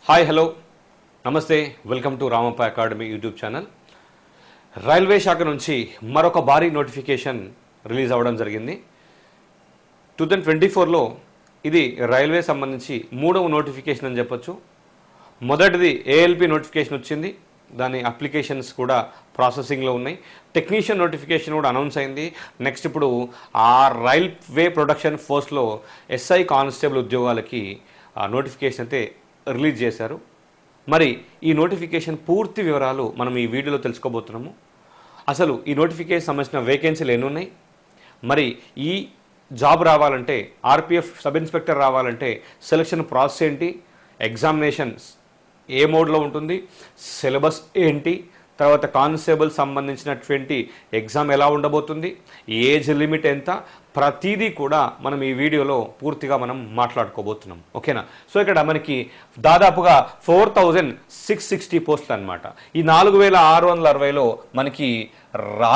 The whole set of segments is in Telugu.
హాయ్ హలో నమస్తే welcome to Ramappa academy YouTube channel. Railway శాఖ నుంచి మరొక భారీ నోటిఫికేషన్ రిలీజ్ అవ్వడం జరిగింది. 2024లో ఇది రైల్వే సంబంధించి మూడవ నోటిఫికేషన్ అని చెప్పొచ్చు. మొదటిది ఏఎల్పి నోటిఫికేషన్ వచ్చింది, దాని అప్లికేషన్స్ కూడా ప్రాసెసింగ్లో ఉన్నాయి. టెక్నీషియన్ నోటిఫికేషన్ కూడా అనౌన్స్ అయింది. నెక్స్ట్ ఇప్పుడు ఆ రైల్వే ప్రొడక్షన్ ఫోర్స్లో ఎస్ఐ కానిస్టేబుల్ ఉద్యోగాలకి నోటిఫికేషన్ అయితే రిలీజ్ చేశారు. మరి ఈ నోటిఫికేషన్ పూర్తి వివరాలు మనం ఈ వీడియోలో తెలుసుకోబోతున్నాము. అసలు ఈ నోటిఫికేషన్ సంబంధించిన వేకెన్సీలు ఎన్ని ఉన్నాయి, మరి ఈ జాబ్ రావాలంటే ఆర్పిఎఫ్ సబ్ ఇన్స్పెక్టర్ రావాలంటే సెలక్షన్ ప్రాసెస్ ఏంటి, ఎగ్జామినేషన్స్ ఏ మోడ్లో ఉంటుంది, సిలబస్ ఏంటి, తర్వాత కానిస్టేబుల్ సంబంధించినటువంటి ఎగ్జామ్ ఎలా ఉండబోతుంది, ఏజ్ లిమిట్ ఎంత, ప్రతిదీ కూడా మనం ఈ వీడియోలో పూర్తిగా మనం మాట్లాడుకోబోతున్నాం. ఓకేనా? సో ఇక్కడ మనకి దాదాపుగా 4660 పోస్టులు అనమాట. ఈ 4660లో మనకి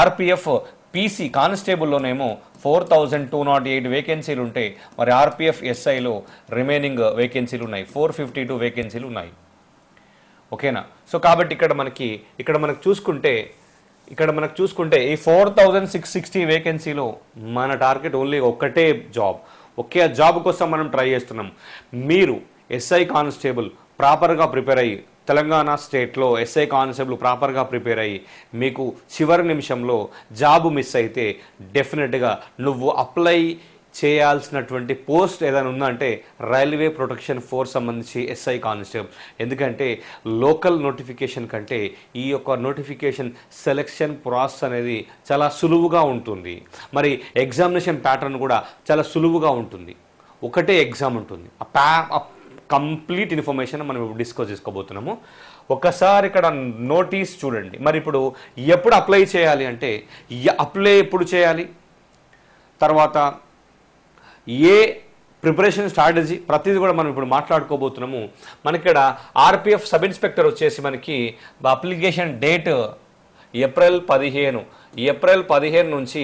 ఆర్పిఎఫ్ పీసీ కానిస్టేబుల్లోనేమో 4208 వేకెన్సీలు ఉంటాయి. మరి ఆర్పిఎఫ్ ఎస్ఐలో రిమైనింగ్ వేకెన్సీలు ఉన్నాయి, 452 వేకెన్సీలు ఉన్నాయి. ఓకేనా? సో కాబట్టి ఇక్కడ మనకు చూసుకుంటే ఈ 4660 వేకెన్సీలో మన టార్గెట్ ఓన్లీ ఒక్కటే జాబ్. ఒకే జాబ్ కోసం మనం ట్రై చేస్తున్నాం. మీరు ఎస్ఐ కానిస్టేబుల్ ప్రాపర్గా ప్రిపేర్ అయ్యి, తెలంగాణ స్టేట్లో ఎస్ఐ కానిస్టేబుల్ ప్రాపర్గా ప్రిపేర్ అయ్యి మీకు చివరి నిమిషంలో జాబ్ మిస్ అయితే డెఫినెట్గా నువ్వు అప్లై చేయాల్సినటువంటి పోస్ట్ ఏదైనా ఉందంటే రైల్వే ప్రొటెక్షన్ ఫోర్స్ సంబంధించి ఎస్ఐ కానిస్టేబుల్. ఎందుకంటే లోకల్ నోటిఫికేషన్ కంటే ఈ యొక్క నోటిఫికేషన్ సెలెక్షన్ ప్రాసెస్ అనేది చాలా సులువుగా ఉంటుంది. మరి ఎగ్జామినేషన్ ప్యాటర్న్ కూడా చాలా సులువుగా ఉంటుంది. ఒకటే ఎగ్జామ్ ఉంటుంది. కంప్లీట్ ఇన్ఫర్మేషన్ మనం ఇప్పుడు డిస్కస్ చేసుకోబోతున్నాము. ఒకసారి ఇక్కడ నోటీస్ చూడండి. మరి ఇప్పుడు ఎప్పుడు అప్లై చేయాలి అంటే అప్లై ఎప్పుడు చేయాలి, తర్వాత ఏ ప్రిపరేషన్ స్ట్రాటజీ, ప్రతిదీ కూడా మనం ఇప్పుడు మాట్లాడుకోబోతున్నాము. మనకి ఇక్కడ ఆర్పిఎఫ్ సబ్ ఇన్స్పెక్టర్ వచ్చేసి మనకి అప్లికేషన్ డేట్ ఏప్రిల్ 15 నుంచి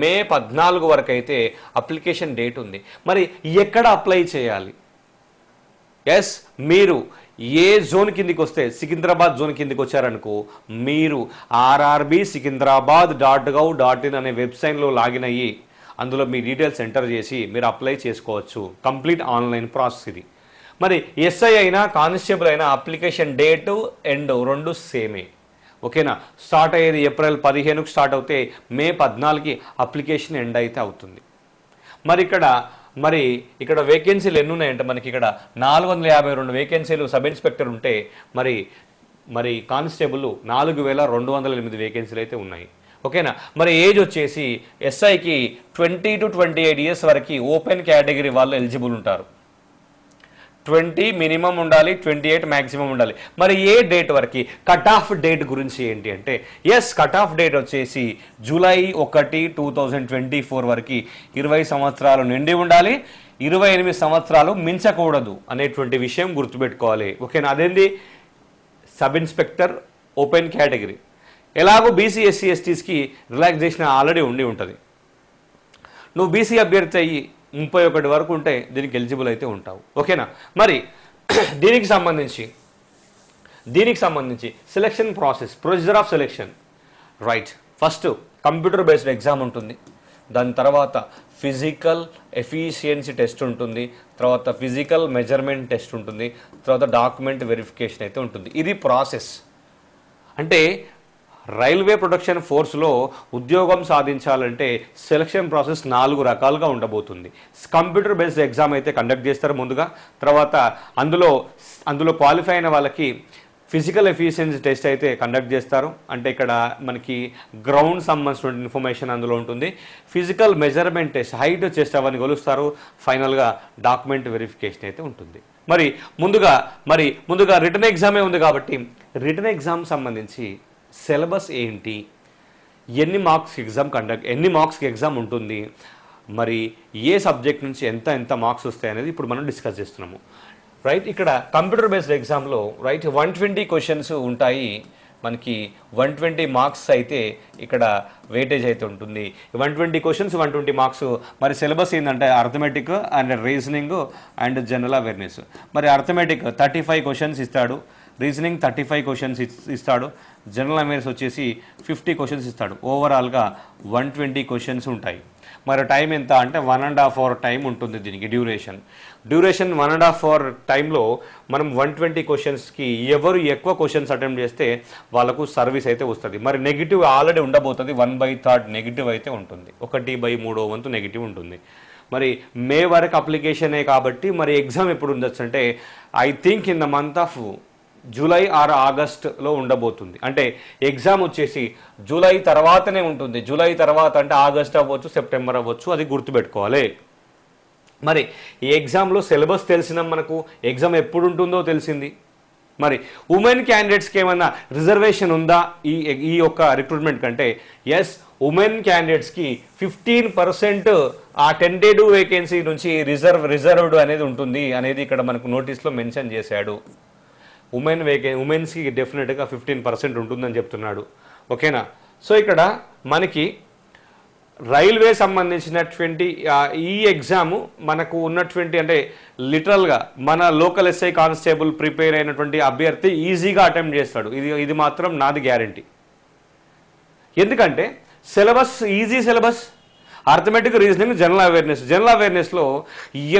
మే 14 వరకు అయితే అప్లికేషన్ డేట్ ఉంది. మరి ఎక్కడ అప్లై చేయాలి? మీరు ఏ జోన్ కిందికి వస్తే, సికింద్రాబాద్ జోన్ కిందికి వచ్చారనుకో, మీరు rrbsikindrabad.gov.in అనే వెబ్సైట్లో లాగిన్ అయ్యి అందులో మీ డీటెయిల్స్ ఎంటర్ చేసి మీరు అప్లై చేసుకోవచ్చు. కంప్లీట్ ఆన్లైన్ ప్రాసెస్ ఇది. మరి ఎస్ఐ అయినా కానిస్టేబుల్ అయినా అప్లికేషన్ డేటు ఎండ్ రెండు సేమే. ఓకేనా? స్టార్ట్ అయ్యేది ఏప్రిల్ 15కు స్టార్ట్ అవుతే మే 14కి అప్లికేషన్ ఎండ్ అయితే అవుతుంది. మరి ఇక్కడ వేకెన్సీలు ఎన్ని ఉన్నాయంటే మనకి ఇక్కడ 452 వేకెన్సీలు సబ్ ఇన్స్పెక్టర్ ఉంటే మరి కానిస్టేబుల్ 4208 వేకెన్సీలు అయితే ఉన్నాయి. ఓకేనా? మరి ఏజ్ వచ్చేసి ఎస్ఐకి 20 to 28 ఇయర్స్ వరకు ఓపెన్ కేటగిరీ వాళ్ళు ఎలిజిబుల్ ఉంటారు. 20 మినిమం ఉండాలి, 28 మ్యాక్సిమం ఉండాలి. మరి ఏ డేట్ వరకు? కట్ ఆఫ్ డేట్ గురించి ఏంటి అంటే కట్ ఆఫ్ డేట్ వచ్చేసి జూలై 1, 2024 వరకు 20 సంవత్సరాలు నిండి ఉండాలి, 28 సంవత్సరాలు మించకూడదు అనేటువంటి విషయం గుర్తుపెట్టుకోవాలి. ఓకేనా? అదేంది సబ్ ఇన్స్పెక్టర్ ఓపెన్ కేటగిరీ. ఎలాగో బీసీ ఎస్సీ ఎస్టీస్కి రిలాక్సేషన్ ఆల్రెడీ ఉంటుంది. నువ్వు బీసీ అభ్యర్థి అయ్యి 31 వరకు ఉంటే దీనికి ఎలిజిబుల్ అయితే ఉంటావు. ఓకేనా? మరి దీనికి సంబంధించి selection process, procedure of selection. Right, first computer based exam ఉంటుంది, దాని తర్వాత ఫిజికల్ ఎఫిషియన్సీ టెస్ట్ ఉంటుంది, తర్వాత ఫిజికల్ మెజర్మెంట్ టెస్ట్ ఉంటుంది, తర్వాత డాక్యుమెంట్ వెరిఫికేషన్ అయితే ఉంటుంది. ఇది ప్రాసెస్. అంటే రైల్వే ప్రొడక్షన్ ఫోర్స్లో ఉద్యోగం సాధించాలంటే సెలక్షన్ ప్రాసెస్ 4 రకాలుగా ఉండబోతుంది. కంప్యూటర్ బేస్డ్ ఎగ్జామ్ అయితే కండక్ట్ చేస్తారు ముందుగా. తర్వాత అందులో క్వాలిఫై అయిన వాళ్ళకి ఫిజికల్ ఎఫిషియన్సీ టెస్ట్ అయితే కండక్ట్ చేస్తారు. అంటే ఇక్కడ మనకి గ్రౌండ్ సంబంధించిన ఇన్ఫర్మేషన్ అందులో ఉంటుంది. Physical measurement test, height chest అవన్నీ కొలుస్తారు. ఫైనల్గా డాక్యుమెంట్ వెరిఫికేషన్ అయితే ఉంటుంది. మరి ముందుగా రిటర్న్ ఎగ్జామే ఉంది కాబట్టి రిటర్న్ ఎగ్జామ్ సంబంధించి సిలబస్ ఏంటి, ఎన్ని మార్క్స్కి ఎగ్జామ్ ఉంటుంది, మరి ఏ సబ్జెక్ట్ నుంచి ఎంత మార్క్స్ వస్తాయి అనేది ఇప్పుడు మనం డిస్కస్ చేస్తున్నాము. రైట్, ఇక్కడ కంప్యూటర్ బేస్డ్ ఎగ్జామ్లో 120 క్వశ్చన్స్ ఉంటాయి. మనకి 120 మార్క్స్ అయితే ఇక్కడ వెయిటేజ్ అయితే ఉంటుంది. 120 క్వశ్చన్స్ 120 మార్క్స్. మరి సిలబస్ ఏంటంటే arithmetic and reasoning and general awareness. మరి అర్థమెటిక్ 35 క్వశ్చన్స్ ఇస్తాడు, రీజనింగ్ 35 క్వశ్చన్స్ ఇస్తాడు, జనరల్ అవేర్నెస్ వచ్చేసి 50 క్వశ్చన్స్ ఇస్తాడు. ఓవరాల్గా 120 క్వశ్చన్స్ ఉంటాయి. మరి టైం ఎంత అంటే 1.5 అవర్ టైం ఉంటుంది దీనికి డ్యూరేషన్ 1.5 అవర్ టైంలో మనం 120 క్వశ్చన్స్కి ఎవరు ఎక్కువ క్వశ్చన్స్ అటెంప్ట్ చేస్తే వాళ్ళకు సర్వీస్ అయితే వస్తుంది. మరి నెగిటివ్ ఆల్రెడీ ఉండబోతుంది, 1/3 నెగిటివ్ అయితే ఉంటుంది, 1/3 వంతు నెగిటివ్ ఉంటుంది. మరి మే వరకు అప్లికేషనే కాబట్టి మరి ఎగ్జామ్ ఎప్పుడు ఉండొచ్చు అంటే I think in the month of July or ఆగస్ట్లో ఉండబోతుంది. అంటే ఎగ్జామ్ వచ్చేసి జూలై తర్వాతనే ఉంటుంది. జూలై తర్వాత అంటే ఆగస్ట్ అవ్వచ్చు, సెప్టెంబర్ అవ్వచ్చు, అది గుర్తుపెట్టుకోవాలి. మరి ఈ ఎగ్జామ్లో సిలబస్ తెలిసిన మనకు ఎగ్జామ్ ఎప్పుడు ఉంటుందో తెలిసింది. మరి ఉమెన్ క్యాండిడేట్స్కి ఏమైనా రిజర్వేషన్ ఉందా ఈ యొక్క రిక్రూట్మెంట్ కంటే? ఎస్, ఉమెన్ క్యాండిడేట్స్కి 15% ఆ టెంటేటివ్ వేకెన్సీ నుంచి రిజర్వ్డ్ అనేది ఉంటుంది అనేది ఇక్కడ మనకు నోటీస్లో మెన్షన్ చేశాడు. ఉమెన్స్కి డెఫినెట్గా 15% ఉంటుందని చెప్తున్నాడు. ఓకేనా? సో ఇక్కడ మనకి రైల్వే సంబంధించినటువంటి ఈ ఎగ్జామ్ మనకు ఉన్నటువంటి అంటే లిటరల్గా మన లోకల్ ఎస్ఐ కానిస్టేబుల్ ప్రిపేర్ అయినటువంటి అభ్యర్థి ఈజీగా అటెంప్ట్ చేస్తాడు. ఇది మాత్రం నాది గ్యారంటీ. ఎందుకంటే syllabus easy syllabus, arithmetic, reasoning, general అవేర్నెస్లో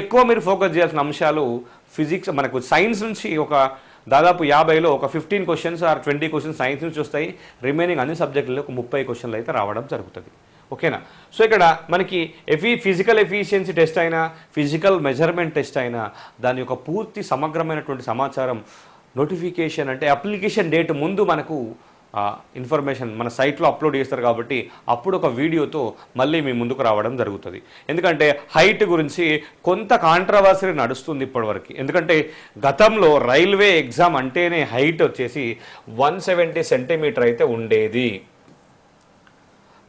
ఎక్కువ మీరు ఫోకస్ చేయాల్సిన అంశాలు ఫిజిక్స్, మనకు సైన్స్ నుంచి ఒక దాదాపు 50లో ఒక 15 క్వశ్చన్స్ ఆర్ 20 క్వశ్చన్స్ సైన్స్ నుంచి వస్తాయి. రిమైనింగ్ అన్ని సబ్జెక్టుల్లో ఒక 30 క్వశ్చన్లు అయితే రావడం జరుగుతుంది. ఓకేనా? సో ఇక్కడ మనకి ఫిజికల్ ఎఫిషియన్సీ టెస్ట్ అయినా, ఫిజికల్ మెజర్మెంట్ టెస్ట్ అయినా దాని యొక్క పూర్తి సమగ్రమైనటువంటి సమాచారం నోటిఫికేషన్ అంటే అప్లికేషన్ డేట్ ముందు మనకు ఇన్ఫర్మేషన్ మన సైట్లో అప్లోడ్ చేస్తారు కాబట్టి అప్పుడు ఒక వీడియోతో మళ్ళీ మీ ముందుకు రావడం జరుగుతుంది. ఎందుకంటే హైట్ గురించి కొంత కాంట్రవర్సీ నడుస్తుంది ఇప్పటివరకు. ఎందుకంటే గతంలో రైల్వే ఎగ్జామ్ అంటేనే హైట్ వచ్చేసి 170 సెంటీమీటర్ అయితే ఉండేది.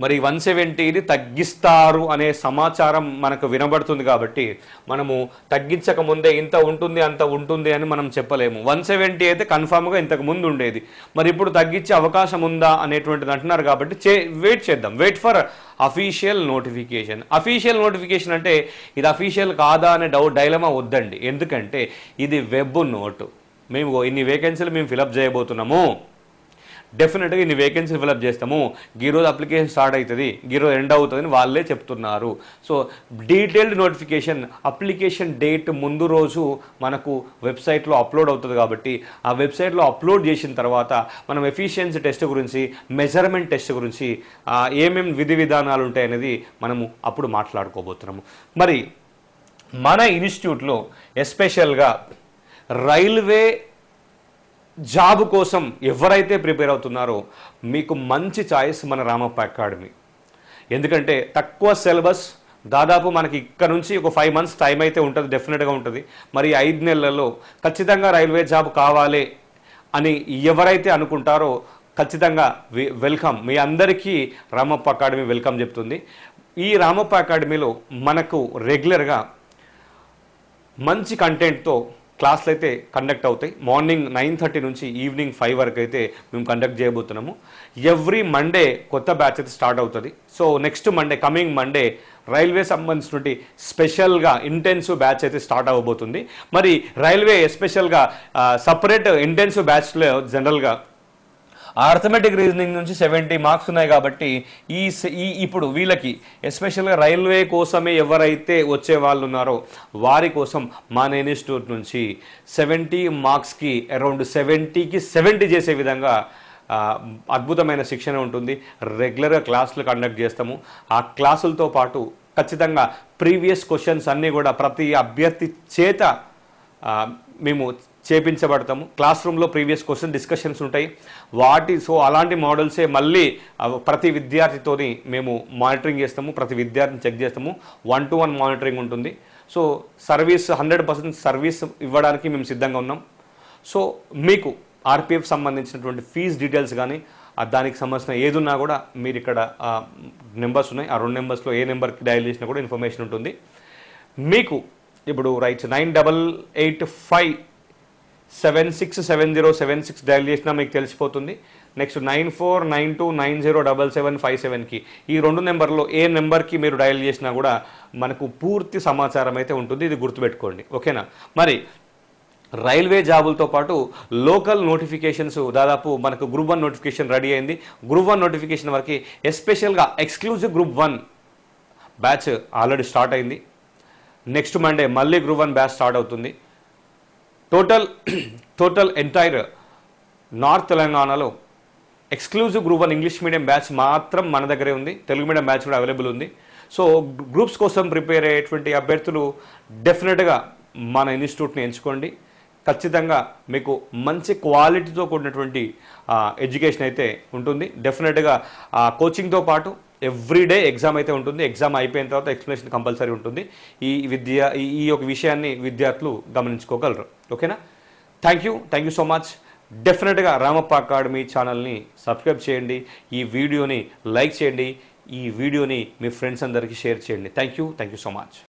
మరి 170ని తగ్గిస్తారు అనే సమాచారం మనకు వినబడుతుంది కాబట్టి మనము తగ్గించక ముందే ఇంత ఉంటుంది అంత ఉంటుంది అని మనం చెప్పలేము. 170 అయితే కన్ఫామ్గా ఇంతకు ముందు ఉండేది. మరి ఇప్పుడు తగ్గించే అవకాశం ఉందా అనేటువంటిది అంటున్నారు కాబట్టి వెయిట్ చేద్దాం. Wait for official notification. Official notification అంటే ఇది అఫీషియల్ కాదా అనే డైలమా వద్దండి. ఎందుకంటే ఇది వెబ్ నోటు. మేము ఇన్ని వేకెన్సీలు మేము ఫిలప్ చేయబోతున్నాము, డెఫినెట్గా ఇన్ని వేకెన్సీ ఫిలప్ చేస్తాము, ఈరోజు అప్లికేషన్ స్టార్ట్ అవుతుంది, ఈరోజు ఎండ్ అవుతుందని వాళ్ళే చెప్తున్నారు. So detailed notification application date ముందు రోజు మనకు వెబ్సైట్లో అప్లోడ్ అవుతుంది కాబట్టి ఆ వెబ్సైట్లో అప్లోడ్ చేసిన తర్వాత మనం ఎఫిషియన్సీ టెస్ట్ గురించి, మెజర్మెంట్ టెస్ట్ గురించి ఏమేమి విధి విధానాలు ఉంటాయనేది మనము అప్పుడు మాట్లాడుకోబోతున్నాము. మరి మన ఇన్స్టిట్యూట్లో ఎస్పెషల్గా రైల్వే జాబ్ కోసం ఎవరైతే ప్రిపేర్ అవుతున్నారో మీకు మంచి చాయిస్ మన రామప్ప అకాడమీ. ఎందుకంటే తక్కువ సిలబస్, దాదాపు మనకి ఇక్కడ నుంచి ఒక 5 months టైం అయితే ఉంటుంది, డెఫినెట్గా ఉంటుంది. మరి 5 నెలల్లో ఖచ్చితంగా రైల్వే జాబ్ కావాలి అని ఎవరైతే అనుకుంటారో ఖచ్చితంగా వెల్కమ్. మీ అందరికీ రామప్ప అకాడమీ వెల్కమ్ చెప్తుంది. ఈ రామప్ప అకాడమీలో మనకు రెగ్యులర్గా మంచి కంటెంట్తో క్లాసులు అయితే కండక్ట్ అవుతాయి. మార్నింగ్ 9:30 నుంచి ఈవినింగ్ 5 వరకు అయితే మేము కండక్ట్ చేయబోతున్నాము. ఎవ్రీ మండే కొత్త బ్యాచ్ అయితే స్టార్ట్ అవుతుంది. So next Monday, coming Monday railway సంబంధించినటువంటి స్పెషల్గా ఇంటెన్సివ్ బ్యాచ్ అయితే స్టార్ట్ అవ్వబోతుంది. మరి రైల్వే ఎస్పెషల్గా సపరేట్ ఇంటెన్సివ్ బ్యాచ్లో జనరల్గా అర్థమెటిక్ రీజనింగ్ నుంచి 70 మార్క్స్ ఉన్నాయి కాబట్టి ఇప్పుడు వీళ్ళకి ఎస్పెషల్గా రైల్వే కోసమే ఎవరైతే వచ్చే వాళ్ళు ఉన్నారో వారి కోసం మా ఇన్స్టిట్యూట్ నుంచి 70 మార్క్స్కి అరౌండ్ 70కి 70 చేసే విధంగా అద్భుతమైన శిక్షణ ఉంటుంది. రెగ్యులర్గా క్లాసులు కండక్ట్ చేస్తాము. ఆ క్లాసులతో పాటు ఖచ్చితంగా ప్రీవియస్ క్వశ్చన్స్ అన్నీ కూడా ప్రతి అభ్యర్థి చేత మేము చేపించబడతాము. క్లాస్ రూమ్లో ప్రీవియస్ క్వశ్చన్ డిస్కషన్స్ ఉంటాయి. సో అలాంటి మోడల్సే మళ్ళీ ప్రతి విద్యార్థితోని మేము మానిటరింగ్ చేస్తాము, ప్రతి విద్యార్థిని చెక్ చేస్తాము. 1-to-1 మానిటరింగ్ ఉంటుంది. సో సర్వీస్ 100% సర్వీస్ ఇవ్వడానికి మేము సిద్ధంగా ఉన్నాం. సో మీకు ఆర్పిఎఫ్ సంబంధించినటువంటి ఫీజ్ డీటెయిల్స్ కానీ దానికి సంబంధించిన ఏదున్నా కూడా మీరు ఇక్కడ నెంబర్స్ ఉన్నాయి. ఆ 2 నెంబర్స్లో ఏ నెంబర్కి డయల్ చేసినా కూడా ఇన్ఫర్మేషన్ ఉంటుంది. మీకు ఇప్పుడు రైట్ 9885 767076 డయల్ చేసినా మీకు తెలిసిపోతుంది. నెక్స్ట్ 9492907757కి ఈ 2 నెంబర్లో ఏ నెంబర్కి మీరు డయల్ చేసినా కూడా మనకు పూర్తి సమాచారం అయితే ఉంటుంది. ఇది గుర్తుపెట్టుకోండి, ఓకేనా. మరి రైల్వే జాబులతో పాటు లోకల్ నోటిఫికేషన్స్ దాదాపు మనకు గ్రూప్ 1 నోటిఫికేషన్ రెడీ అయింది. గ్రూప్ 1 నోటిఫికేషన్ వరకు ఎస్పెషల్గా exclusive group 1 batch already start అయింది. నెక్స్ట్ మండే మళ్ళీ గ్రూప్ 1 బ్యాచ్ స్టార్ట్ అవుతుంది. టోటల్ ఎంటైర్ నార్త్ తెలంగాణలో exclusive group 1 English medium batch మాత్రం మన దగ్గరే ఉంది. తెలుగు మీడియం బ్యాచ్ కూడా అవైలబుల్ ఉంది. సో గ్రూప్స్ కోసం ప్రిపేర్ అయ్యేటువంటి అభ్యర్థులు డెఫినెట్గా మన ఇన్స్టిట్యూట్ని ఎంచుకోండి. ఖచ్చితంగా మీకు మంచి క్వాలిటీతో కూడినటువంటి ఎడ్యుకేషన్ అయితే ఉంటుంది. డెఫినెట్గా కోచింగ్తో పాటు ఎవ్రీడే ఎగ్జామ్ అయితే ఉంటుంది. ఎగ్జామ్ అయిపోయిన తర్వాత ఎక్స్ప్లెనేషన్ కంపల్సరీ ఉంటుంది. ఈ యొక్క విషయాన్ని విద్యార్థులు గమనించుకోగలరు, ఓకేనా. Thank you so much. డెఫినెట్గా రామప్ప అకాడమీ ఛానల్ని సబ్స్క్రైబ్ చేయండి, ఈ వీడియోని లైక్ చేయండి, ఈ వీడియోని మీ ఫ్రెండ్స్ అందరికీ షేర్ చేయండి. Thank you so much.